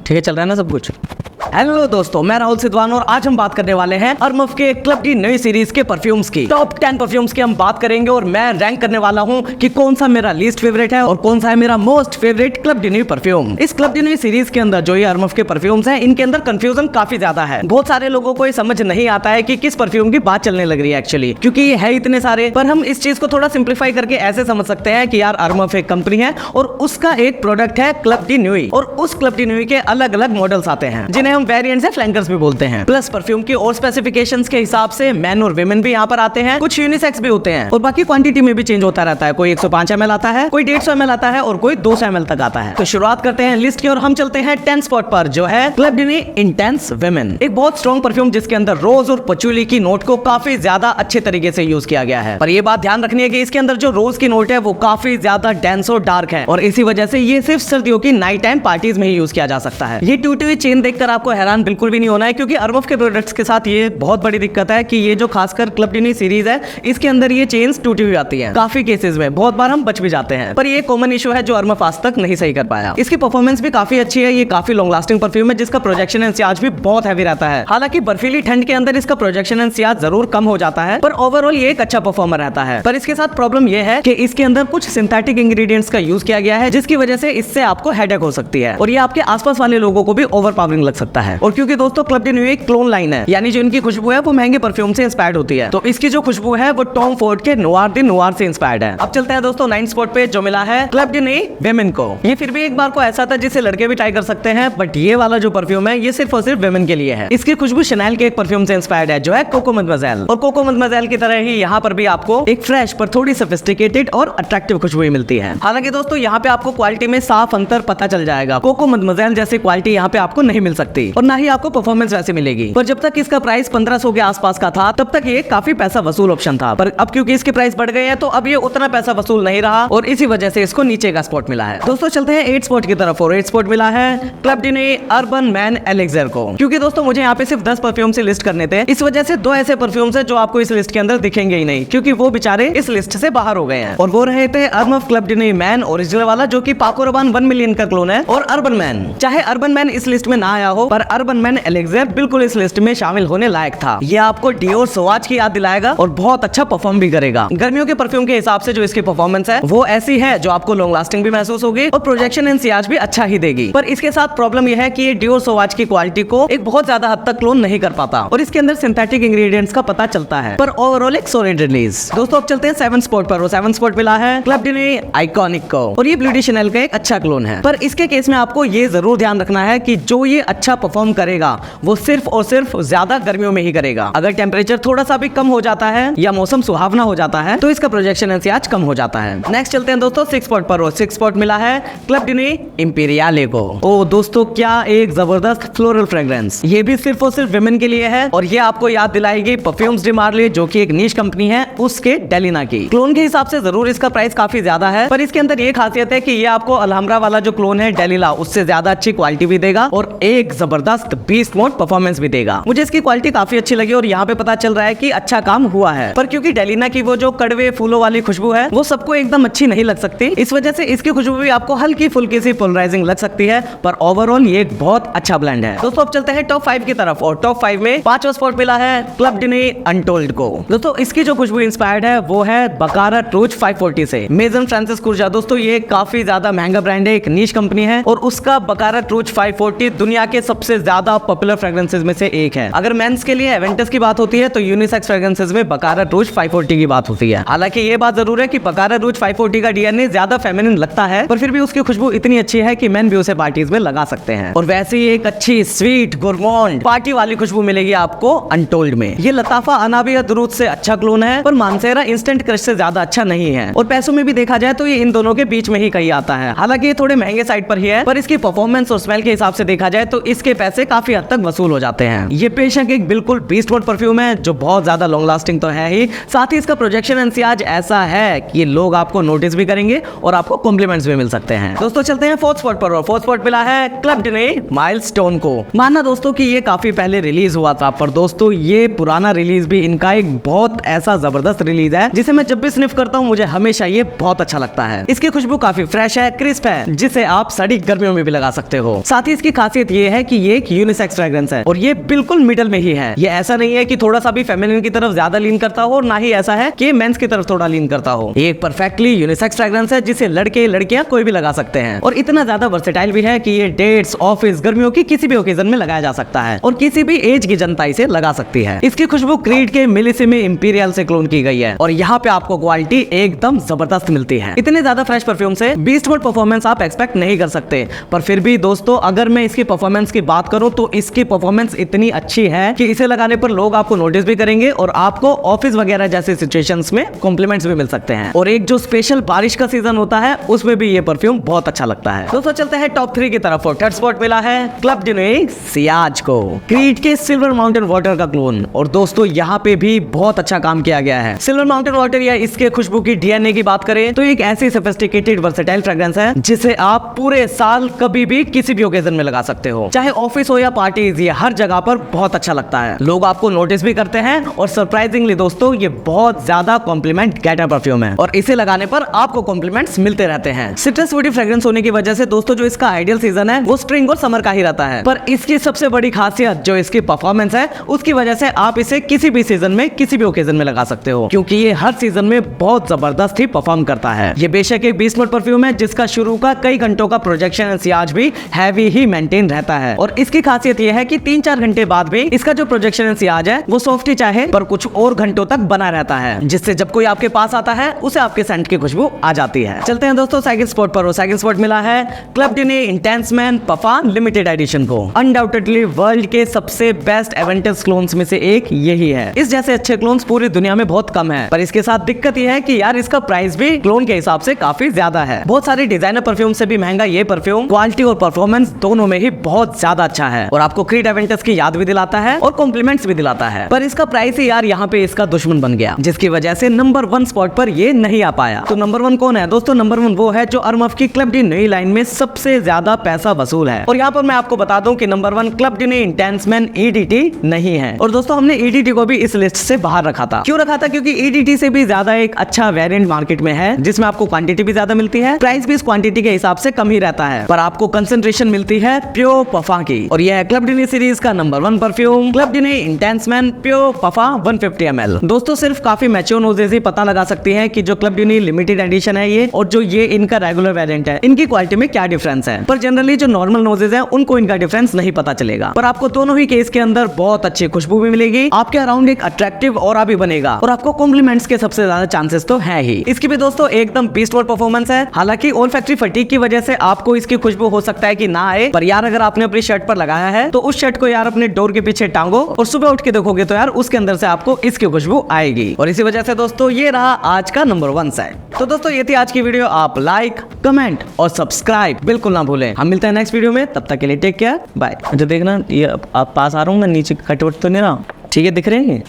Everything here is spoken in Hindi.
ठीक है, चल रहा है ना सब कुछ। हेलो दोस्तों, मैं राहुल सिद्धवान और आज हम बात करने वाले हैं अरमफ के क्लब डी नई सीरीज के परफ्यूम्स की। टॉप 10 परफ्यूम्स की हम बात करेंगे और मैं रैंक करने वाला हूं कि कौन सा मेरा लीस्ट फेवरेट है और कौन सा है मेरा मोस्ट फेवरेट क्लब डी नई परफ्यूम। इस क्लब डी नई सीरीज के अंदर जो ये अरमफ के परफ्यूम्स हैं, इनके अंदर कंफ्यूजन काफी ज्यादा है। बहुत सारे लोगों को ये समझ नहीं आता है कि किस परफ्यूम की बात चलने लग रही है एक्चुअली, क्योंकि ये है इतने सारे। पर हम इस चीज को थोड़ा सिंप्लीफाई करके ऐसे समझ सकते हैं कि यार अरमफ एक कंपनी है और उसका एक प्रोडक्ट है क्लब डी न्यूई, और उस क्लब डी न्यूई के अलग अलग मॉडल्स आते हैं जिन्हें हम वेरिएंट्स या फ्लैंकर्स भी बोलते हैं। प्लस परफ्यूम की और स्पेसिफिकेशंस के हिसाब से मैन और विमेन भी यहाँ पर आते हैं, कुछ यूनिसेक्स भी होते हैं और बाकी क्वांटिटी में भी चेंज होता रहता है। कोई 105 ml आता है, कोई 150 ml आता है और कोई 200 ml तक आता है। तो शुरुआत करते हैं लिस्ट की और हम चलते हैं 10 स्पॉट पर, जो है क्लब डी न्यूई इंटेंस विमेन। एक बहुत स्ट्रॉन्ग परफ्यूम जिसके अंदर रोज और पचूली की नोट को काफी ज्यादा अच्छे तरीके से यूज किया गया है। पर ये बात ध्यान रखनी है कि इसके अंदर जो रोज की नोट है वो काफी ज्यादा डेंस और डार्क है और इसी वजह से ये सिर्फ सर्दियों की नाइट टाइम पार्टीज में ही यूज किया जा सकता है। ये टूटी हुई चेन देखकर आपको हैरान बिल्कुल भी नहीं होना है, क्योंकि अरमफ के प्रोडक्ट्स के साथ ये बहुत बड़ी दिक्कत है कि ये जो खासकर क्लब डी न्यूई सीरीज है, इसके अंदर ये चेन्स टूटी हुई आती हैं। काफी केसेस में बहुत बार हम बच भी जाते हैं, पर ये कॉमन इशू है जो अरमफ आज तक नहीं सही कर पाया। इसकी परफॉर्मेंस भी काफी अच्छी है, ये काफी लॉन्ग लास्टिंग परफ्यूम है जिसका प्रोजेक्शन एंड सियाज भी बहुत हैवी रहता है। हालांकि बर्फीली ठंड के अंदर इसका प्रोजेक्शन एंड सियाज जरूर कम हो जाता है, पर ओवरऑल ये एक अच्छा परफॉर्मर रहता है। पर इसके साथ प्रॉब्लम ये है कि इसके अंदर कुछ सिंथेटिक इंग्रेडिएंट्स का यूज किया गया है, जिसकी वजह से इससे आपको हेडेक हो सकती है और ये आपके आसपास वाले लोगों को भी ओवरपावरिंग लग सकता है। और क्योंकि दोस्तों क्लब डी न्यूई एक क्लोन लाइन है, यानी जो इनकी खुशबू है वो महंगे परफ्यूम से इंस्पायर्ड होती है, तो इसकी जो खुशबू है वो टॉम फोर्ड के नोवार दी नोवार से इंस्पायर्ड है। अब चलते हैं दोस्तों 9 स्पॉट पे, जो मिला है क्लब डी न्यूई विमेन को। ये फिर भी एक बार को ऐसा था जिसे लड़के भी ट्राई कर सकते हैं, बट ये वाला जो परफ्यूम है ये सिर्फ और सिर्फ विमेन के लिए है। इसकी खुशबू शनेल के एक परफ्यूम से इंस्पायर्ड है जो है कोको मदमज़ेल, और कोको मदमज़ेल की तरह ही यहाँ पर भी आपको एक फ्रेश पर थोड़ी सोफिस्टिकेटेड और अट्रैक्टिव खुशबू मिलती है। हालांकि दोस्तों यहाँ पे आपको क्वालिटी में साफ अंतर पता चल जाएगा। कोको मदमज़ेल जैसी क्वालिटी यहाँ पे आपको नहीं मिल सकती और ना ही आपको परफॉर्मेंस वैसे मिलेगी। पर जब तक इसका प्राइस 1500 के आसपास का था तब तक ये काफी पैसा वसूल ऑप्शन था, पर अब क्योंकि इसके प्राइस बढ़ गए हैं तो अब ये उतना पैसा वसूल नहीं रहा और इसी वजह से इसको नीचे का स्पॉट मिला है। दोस्तों चलते हैं 8 स्पॉट की तरफ, और 8 स्पॉट मिला है Club de Nuit Urban Man Elixir को। क्योंकि दोस्तों मुझे यहाँ पे सिर्फ 10 परफ्यूम से लिस्ट करने थे, इस वजह से 2 ऐसे परफ्यूम्स हैं जो आपको इस लिस्ट के अंदर दिखेंगे ही नहीं, क्योंकि वो बेचारे इस लिस्ट से बाहर हो गए हैं। और वो रहे थे अरमफ क्लब डी न्यूई मैन ओरिजिनल वाला, जो कि पाको रबान 1 मिलियन का क्लोन है, और अर्बन मैन। चाहे अर्बन मैन इस लिस्ट में ना आया हो, पर अर्बन मैन एलेक्सर बिल्कुल इस लिस्ट में शामिल होने लायक था। ये आपको डियोर सोवाच की याद दिलाएगा और बहुत अच्छा परफॉर्म भी करेगा। गर्मियों के परफ्यूम के हिसाब से जो इसकी परफॉर्मेंस है वो ऐसी है जो आपको लॉन्ग लास्टिंग भी महसूस होगी और प्रोजेक्शन एंड सियाज भी अच्छा ही देगी। पर इसके साथ प्रॉब्लम यह है कि ये डियोर सोवाच की क्वालिटी को एक बहुत ज्यादा हद तक क्लोन नहीं कर पाता और इसके अंदर सिंथेटिक इंग्रेडिएंट्स का पता चलता है, पर ओवरऑल एक सॉलिड रिलीज। दोस्तों अब चलते हैं 7 स्पॉट पर, और 7 स्पॉट मिला है क्लब डी न्यूई आइकॉनिक को, और ये ब्लू शनेल का एक अच्छा क्लोन है। पर इसके केस में आपको ये जरूर ध्यान रखना है कि जो ये अच्छा परफॉर्म करेगा वो सिर्फ और सिर्फ ज्यादा गर्मियों में ही करेगा। अगर टेम्परेचर थोड़ा सा भी कम हो जाता है या मौसम सुहावना हो जाता है तो इसका प्रोजेक्शन एंड सियाज कम हो जाता है। नेक्स्ट चलते हैं दोस्तों 6 स्पॉट पर, और 6 स्पॉट मिला है क्लब डी न्यूई इंपीरियाले को। ओ दोस्तों क्या एक जबरदस्त फ्लोरल फ्रेग्रेंस, ये भी सिर्फ और सिर्फ विमेन के लिए है, और ये आपको याद दिलाएगी परफ्यूम्स डी मार्ले, जो कि एक नीश कंपनी है, उसके डेलिना की। क्लोन के हिसाब से जरूर इसका प्राइस काफी ज्यादा है, पर इसके अंदर ये खासियत है कि ये आपको अलहमरा वाला जो क्लोन है डेलिला, उससे ज्यादा अच्छी क्वालिटी भी देगा और एक जबरदस्त बीस्ट मोड परफॉर्मेंस भी देगा। मुझे इसकी क्वालिटी काफी अच्छी लगी और यहाँ पे पता चल रहा है कि अच्छा काम हुआ है। पर क्योंकि डेलिना की वो जो कड़वे फूलों वाली खुशबू है वो सबको एकदम अच्छी नहीं लग सकती, इस वजह से इसकी खुशबू भी आपको हल्की फुल्की सी पोलराइजिंग लग सकती है, पर ओवरऑल ये एक बहुत अच्छा ब्लेंड है। दोस्तों अब चलते हैं टॉप 5 की तरफ, और टॉप 5 में 5वां स्पॉट मिला है क्लब डी न्यूई अनटोल्ड को। दोस्तों इसकी जो खुशबू इंस्पायर्ड है वो है बकारात रूज 540 से। मेजन फ्रांसिस कुर्जा, दोस्तों ये काफी ज्यादा महंगा ब्रांड है, एक नीश कंपनी है, और उसका बकारात रूज 540 दुनिया के सबसे ज्यादा पॉपुलर फ्रेग्रेंसेस में से एक है। अगर मेंस के लिए एवेंटस की बात होती है तो यूनिसेक्स फ्रेग्रेंसेस में बकारात रूज 540 की बात होती है। हालांकि ये बात जरूर है कि बकारात रूज 540 का डीएनए ज्यादा फेमिनिन लगता है, पर फिर भी उसकी खुशबू इतनी अच्छी है कि मेन भी उसे पार्टीज में लगा सकते हैं। और वैसे ही एक अच्छी स्वीट गुरमॉन्ड पार्टी वाली खुशबू मिलेगी आपको अनटोल्ड में। ये लताफा अनाबिया दुरूद से अच्छा क्लोन है, पर मानसेरा इंस्टेंट क्रश से ज्यादा अच्छा नहीं है, और पैसों में भी देखा जाए तो ये इन दोनों के बीच में ही कहीं आता है। हालांकि ये थोड़े महंगे साइड पर ही है, पर इसकी परफॉर्मेंस और स्मेल के हिसाब से देखा जाए तो इसके इसके पैसे काफी हद तक वसूल हो जाते हैं। ये बेशक एक बिल्कुल बीस्ट मोड परफ्यूम है जो बहुत ज्यादा लॉन्ग लास्टिंग तो है ही, साथ ही इसका प्रोजेक्शन एंड सियाज ऐसा है कि लोग आपको नोटिस भी करेंगे और आपको कॉम्प्लीमेंट्स भी मिल सकते हैं। दोस्तों चलते हैं फोर्थ स्पॉट पर, और फोर्थ स्पॉट मिला है क्लब डे माइलस्टोन को। मानना दोस्तों कि ये काफी पहले रिलीज हुआ था, पर दोस्तों ये पुराना रिलीज भी इनका एक बहुत ऐसा जबरदस्त रिलीज है जिसे मैं जब भी स्निफ करता हूँ मुझे हमेशा ये बहुत अच्छा लगता है। इसकी खुशबू काफी फ्रेश है, क्रिस्प है, जिसे आप सड़ी गर्मियों में भी लगा सकते हो। साथ ही इसकी खासियत ये है कि ये एक यूनिसेक्स फ्रेग्रेंस है और ये बिल्कुल मिडल में ही है। ये ऐसा नहीं है कि थोड़ा सा भी फेमिनिन की तरफ ज्यादा लीन करता हो और ना ही ऐसा है कि मेंस की तरफ थोड़ा लीन करता हो। ये एक परफेक्टली यूनिसेक्स फ्रेग्रेंस है जिसे लड़के लड़कियां कोई भी लगा सकते हैं और इतना ज्यादा वर्सेटाइल भी है कि ये डेट्स, ऑफिस, गर्मियों की किसी भी ओकेजन में लगाया जा सकता है और किसी भी एज की जनता इसे लगा सकती है। इसकी खुशबू क्रीड के मिलिसिमी इंपीरियल से क्लोन की गई है और यहाँ पे आपको क्वालिटी एकदम जबरदस्त मिलती है। इतने ज्यादा फ्रेश परफ्यूम से बीस्ट मोड परफॉर्मेंस आप एक्सपेक्ट नहीं कर सकते, पर फिर भी दोस्तों अगर मैं इसकी परफॉर्मेंस की बात करूं तो इसकी परफॉर्मेंस इतनी अच्छी है कि इसे लगाने पर लोग आपको नोटिस भी करेंगे और आपको ऑफिस वगैरह जैसे सिचुएशंस में कॉम्प्लीमेंट्स भी मिल सकते हैं। और एक जो स्पेशल बारिश का सीजन होता है उसमें भी ये परफ्यूम बहुत अच्छा लगता है। दोस्तों चलते हैं टॉप 3 की तरफ और थर्ड स्पॉट मिला है क्लब डे सियाज को, क्रीड के सिल्वर माउंटेन वाटर का क्लोन। और दोस्तों यहाँ पे भी बहुत अच्छा काम किया गया है। सिल्वर माउंटेन वाटर या इसके खुशबू की डीएनए की बात करें तो एक ऐसी सोफिस्टिकेटेड वर्सेटाइल फ्रेग्रेंस है जिसे आप पूरे साल कभी भी किसी भी ओकेजन में लगा सकते हो, चाहे ऑफिस हो या पार्टीज, ये हर जगह पर बहुत अच्छा लगता है। लोग आपको नोटिस भी करते हैं और सरप्राइजिंगली दोस्तों ये बहुत ज्यादा कॉम्प्लीमेंट गेटर परफ्यूम है और इसे लगाने पर आपको कॉम्प्लीमेंट्स मिलते रहते हैं। सिट्रस फ्रूटी फ्रेग्रेंस होने की वजह से दोस्तों जो इसका आइडियल सीजन है वो स्प्रिंग और समर का ही रहता है, पर इसकी सबसे बड़ी खासियत जो इसकी परफॉर्मेंस है उसकी वजह से आप इसे किसी भी सीजन में किसी भी ओकेजन में लगा सकते हो, क्योंकि ये हर सीजन में बहुत जबरदस्त ही परफॉर्म करता है। ये बेशक एक 20 मिनट परफ्यूम है जिसका शुरू का कई घंटों का प्रोजेक्शन एंड सियाज भी हैवी ही मेंटेन रहता है और इसकी खासियत ये है कि 3-4 घंटे बाद भी इसका जो प्रोजेक्शन एंड सियाज है वो सॉफ्ट ही चाहे पर कुछ और घंटों तक बना रहता है, जिससे जब कोई आपके पास आता है उसे आपके सेंट की खुशबू आ जाती है। चलते हैं दोस्तों सेकंड स्पॉट पर, और सेकंड स्पॉट मिला है क्लब डे इंटेंस मैन पफा लिमिटेड एडिशन को। अनडाउटेडली वर्ल्ड के सबसे बेस्ट एवेंटस क्लोन्स में से एक यही है। इस जैसे अच्छे क्लोन्स पूरी दुनिया में बहुत कम है, पर इसके साथ दिक्कत यह है कि यार इसका प्राइस भी क्लोन के हिसाब से काफी ज्यादा है। बहुत सारे डिजाइनर परफ्यूम से भी महंगा ये परफ्यूम क्वालिटी और परफॉर्मेंस दोनों में ही बहुत ज्यादा अच्छा है और आपको क्रीड एवेंटस की याद भी दिलाता है और कॉम्प्लीमेंट्स भी दिलाता है, पर इसका प्राइस ही यार यहाँ पे इसका दुश्मन बन गया, जिसकी वजह से नंबर 1 स्पॉट पर ये नहीं आ पाया। तो नंबर 1 कौन है दोस्तों? नंबर 1 वो है जो अरमफ की क्लब डी नई लाइन में सबसे ज्यादा पैसा वसूल है। और यहाँ पर मैं आपको बता दूं कि number 1 club de Intense man EDT नहीं है। और दोस्तों हमने EDT को भी इस लिस्ट से बाहर रखा था। क्यों रखा था? क्योंकि EDT से भी ज्यादा एक अच्छा वेरिएंट मार्केट में है जिसमें आपको क्वांटिटी भी ज्यादा मिलती है, प्राइस भी इस क्वांटिटी के हिसाब से कम ही रहता है, पर आपको कंसंट्रेशन मिलती है प्योर पफा की। और यह है क्लब डी सीरीज का number 1 perfume Club de Intense Man pure पफा 150 ml। दोस्तों सिर्फ काफी मैच्योर नोजेस ही पता लगा सकती है कि जो क्लब डी लिमिटेड एडिशन है ये और जो ये इनका रेगुलर वेरिएंट है इनकी क्वालिटी में क्या डिफरेंस है, पर जनरली जो नॉर्मल नोजेस है उनको इनका डिफरेंस नहीं पता चलेगा। पर आपको दोनों ही केस के अंदर बहुत अच्छी खुशबू भी मिलेगी, आपके अराउंड एक अट्रैक्टिव ऑरा भी बनेगा और आपको कॉम्प्लीमेंट्स के सबसे ज्यादा चांसेस तो है ही। इसकी भी दोस्तों एकदम बीस्ट मोड परफॉर्मेंस है। हालांकि ओल फैक्ट्री फटीग की वजह से आपको इसकी खुशबू हो सकता है कि ना आए, पर यार अगर आपने अपनी शर्ट पर लगाया है तो उस शर्ट को यार अपने डोर के पीछे टांगो और सुबह उठ के देखोगे तो यार उसके अंदर से आपको इसकी खुशबू आएगी। और इसी वजह से दोस्तों ये रहा आज का नंबर 1 सेट। तो दोस्तों ये थी आज की वीडियो। आप लाइक, कमेंट और सब्सक्राइब बिल्कुल ना भूलें। हम मिलते हैं नेक्स्ट वीडियो में, तब तक के लिए टेक केयर, बाय। अच्छा देखना ये आप पास आ रहा हूँ मैं, नीचे कटवट तो नहीं रहा, ठीक है? दिख रहे हैं।